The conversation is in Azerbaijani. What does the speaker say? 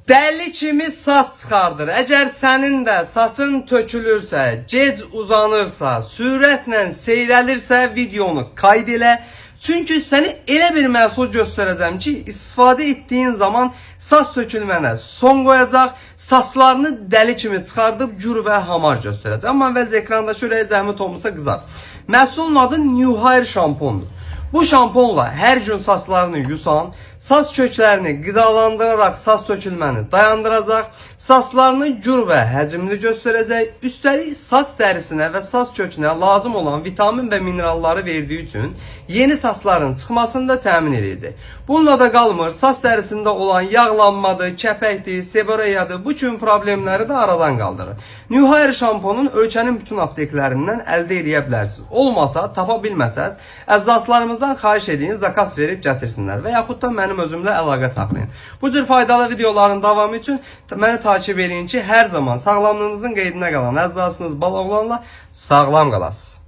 Dəli kimi saç çıxardır. Əgər sənin də saçın tökülürsə, gec uzanırsa, sürətlə seyrəlirsə, videonu qayd elə. Çünki səni elə bir məhsul göstərəcəm ki, istifadə etdiyin zaman saç tökülmənə son qoyacaq, saçlarını dəli kimi çıxardıb gür və hamar göstərəcək. Amma əvvəlcə ekrandakı ürəyə zəhmət olmasa qızar. Məhsulun adı New Hair şampondur. Bu şamponla hər gün saçlarını yusan, saç köklərini qidalandıraraq saç tökülməni dayandıracaq, saçlarını gür və həcmli göstərəcək, üstəlik saç dərisinə və saç kökünə lazım olan vitamin və mineralları verdiyi üçün yeni saçların çıxmasını da təmin edəcək. Bununla da qalmır, saç dərisində olan yağlanmadır, kəpəkdir, seborreyadır, bu kimi problemləri də aradan qaldırır. New Hair şamponun ölkənin bütün apteklərindən əldə edə bilərsiniz. Olmasa, tapa bilməsəz, əzzaslarımızdan xahiş edin, zakas verib gətirsinlər və yaxud da mənim özümlə əlaqə saxlayın. Bu cür faydalı videoların davamı üçün məni takip edin ki, hər zaman sağlamlığınızın qeydinə qalan əzzasınız bal oğlanla sağlam qalasınız.